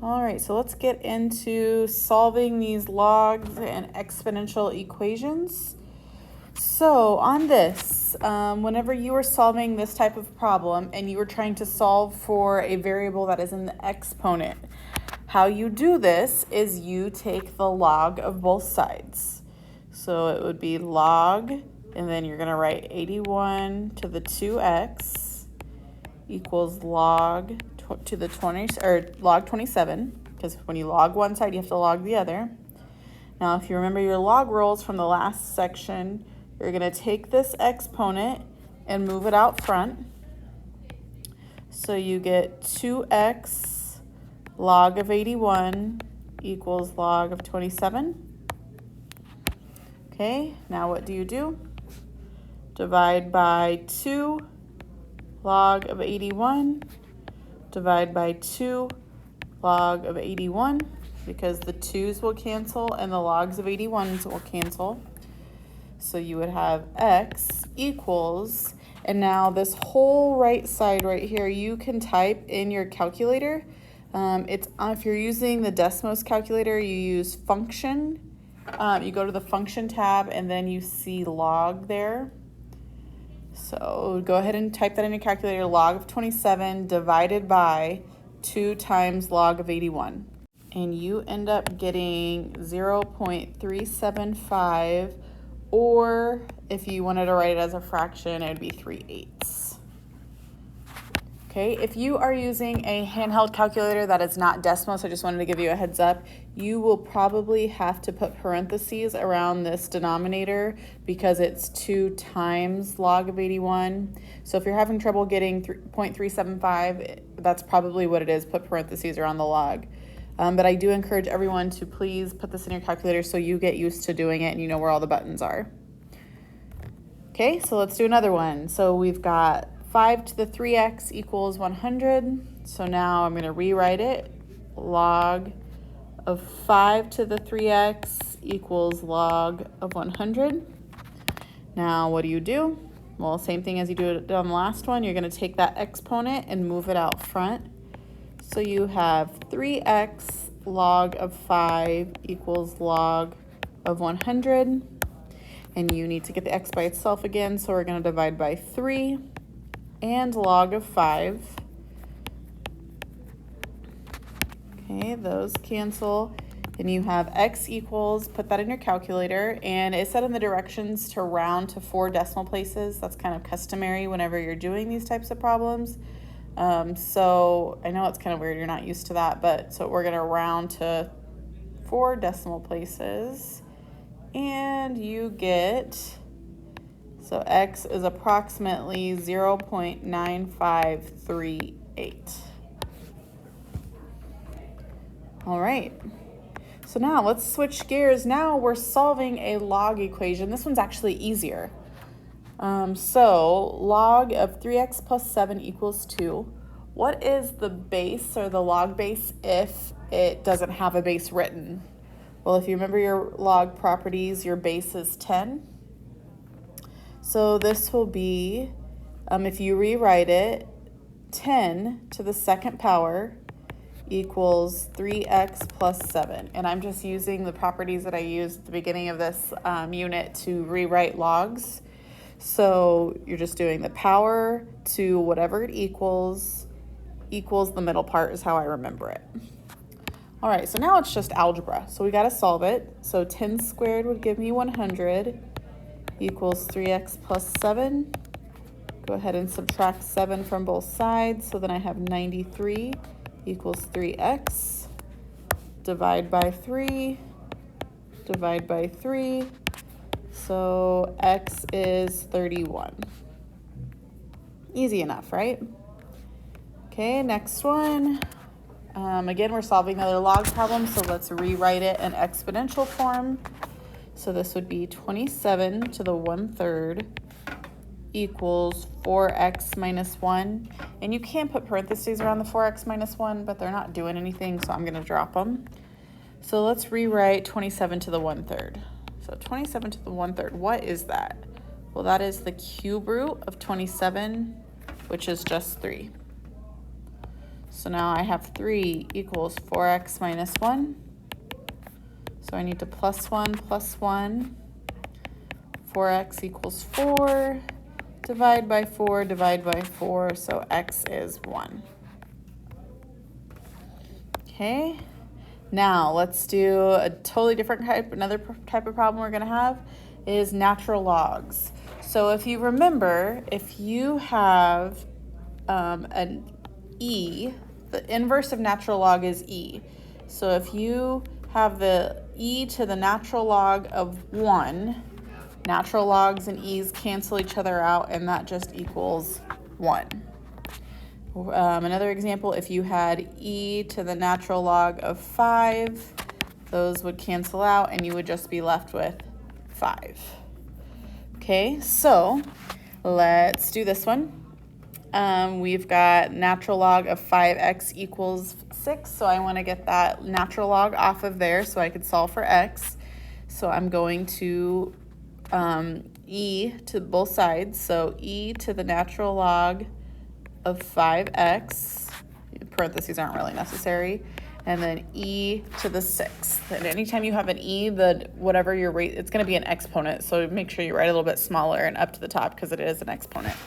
All right, so let's get into solving these logs and exponential equations. So on this, whenever you are solving this type of problem and you are trying to solve for a variable that is in the exponent, how you do this is you take the log of both sides. So it would be log, and then you're going to write 81 to the 2x equals log to the 20, or log 27, because when you log one side, you have to log the other. Now, if you remember your log rules from the last section, you're going to take this exponent and move it out front. So you get 2x log of 81 equals log of 27. Okay, now what do? Divide by 2 log of 81. Divide by 2 log of 81, because the 2's will cancel and the logs of 81's will cancel. So you would have x equals, and now this whole right side right here, you can type in your calculator. If you're using the Desmos calculator, you use function. You go to the function tab and then you see log there. So go ahead and type that in your calculator, log of 27 divided by 2 times log of 81. And you end up getting 0.375, or if you wanted to write it as a fraction, it would be 3/8. Okay, if you are using a handheld calculator that is not Desmos, I just wanted to give you a heads up, you will probably have to put parentheses around this denominator because it's 2 times log of 81. So if you're having trouble getting 0.375, that's probably what it is. Put parentheses around the log. But I do encourage everyone to please put this in your calculator so you get used to doing it and you know where all the buttons are. Okay, so let's do another one. So we've got 5 to the 3x equals 100. So now I'm going to rewrite it. Log of 5 to the 3x equals log of 100. Now what do? Well, same thing as you did on the last one. You're going to take that exponent and move it out front. So you have 3x log of 5 equals log of 100. And you need to get the x by itself again. So we're going to divide by 3. And log of 5. Okay, those cancel. And you have x equals, put that in your calculator, and it said in the directions to round to 4 decimal places. That's kind of customary whenever you're doing these types of problems. So I know it's kind of weird, you're not used to that, but so we're going to round to 4 decimal places, and you get, so x is approximately 0.9538. All right, so now let's switch gears. Now we're solving a log equation. This one's actually easier. So log of 3x plus 7 equals 2. What is the base or the log base if it doesn't have a base written? Well, if you remember your log properties, your base is 10. So this will be, if you rewrite it, 10 to the second power equals 3x plus 7. And I'm just using the properties that I used at the beginning of this unit to rewrite logs. So you're just doing the power to whatever it equals the middle part is how I remember it. All right, so now it's just algebra. So we got to solve it. So 10 squared would give me 100 equals 3x plus 7. Go ahead and subtract 7 from both sides. So then I have 93 equals 3x. Divide by 3. Divide by 3. So x is 31. Easy enough, right? Okay, next one. Again, we're solving another log problem, so let's rewrite it in exponential form. So this would be 27 to the 1/3 equals 4x minus 1. And you can put parentheses around the 4x minus 1, but they're not doing anything, so I'm going to drop them. So let's rewrite 27 to the 1/3. So 27 to the 1/3, what is that? Well, that is the cube root of 27, which is just 3. So now I have 3 equals 4x minus 1. So I need to plus 1 plus 1. 4x equals 4. Divide by 4, divide by 4, so x is 1. Okay, now let's do a totally different type. Another type of problem we're going to have is natural logs. So if you remember, if you have an e, the inverse of natural log is e. So if you have the e to the natural log of 1, natural logs and e's cancel each other out, and that just equals 1. Another example, if you had e to the natural log of 5, those would cancel out, and you would just be left with 5. Okay, so let's do this one. We've got natural log of 5x equals 6, so I want to get that natural log off of there so I could solve for x. So I'm going to e to both sides, so e to the natural log of 5x, parentheses aren't really necessary, and then e to the 6th. And anytime you have an e, whatever your rate, it's going to be an exponent, so make sure you write a little bit smaller and up to the top because it is an exponent.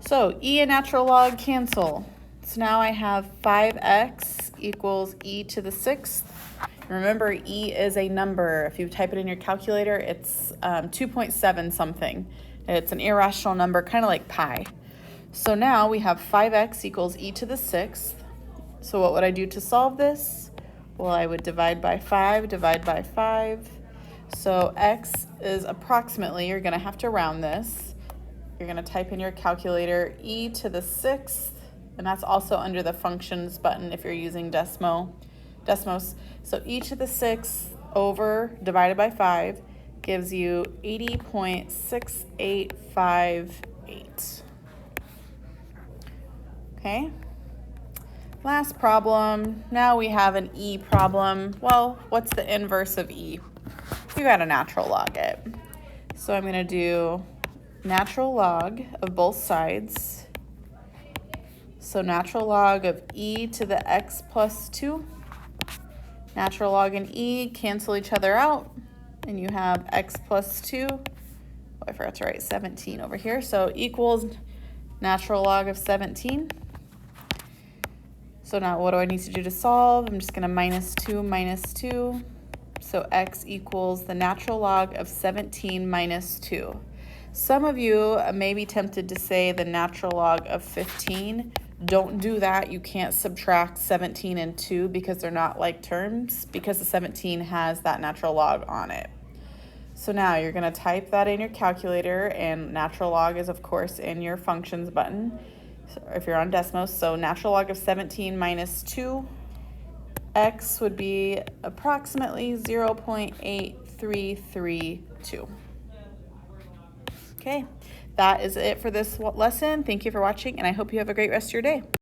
So e and natural log cancel. So now I have 5x equals e to the 6th. Remember, e is a number. If you type it in your calculator, it's 2.7 something. It's an irrational number, kind of like pi. So now we have 5x equals e to the 6th. So what would I do to solve this? Well, I would divide by 5, divide by 5. So x is approximately, you're going to have to round this. You're going to type in your calculator e to the 6th, and that's also under the functions button if you're using Desmos. So e to the 6th over divided by 5 gives you 80.6858. Okay, last problem. Now we have an e problem. Well, what's the inverse of e? You got to natural log it. So I'm going to do natural log of both sides. So natural log of e to the x plus 2. Natural log and e cancel each other out, and you have x plus 2. Oh, I forgot to write 17 over here. So equals natural log of 17. So now what do I need to do to solve? I'm just going to minus 2 minus 2. So x equals the natural log of 17 minus 2. Some of you may be tempted to say the natural log of 15. Don't do that. You can't subtract 17 and 2 because they're not like terms, because the 17 has that natural log on it. So now you're going to type that in your calculator, and natural log is of course in your functions button if you're on Desmos. So natural log of 17 minus 2, x would be approximately 0.8332. Okay, that is it for this lesson. Thank you for watching, and I hope you have a great rest of your day.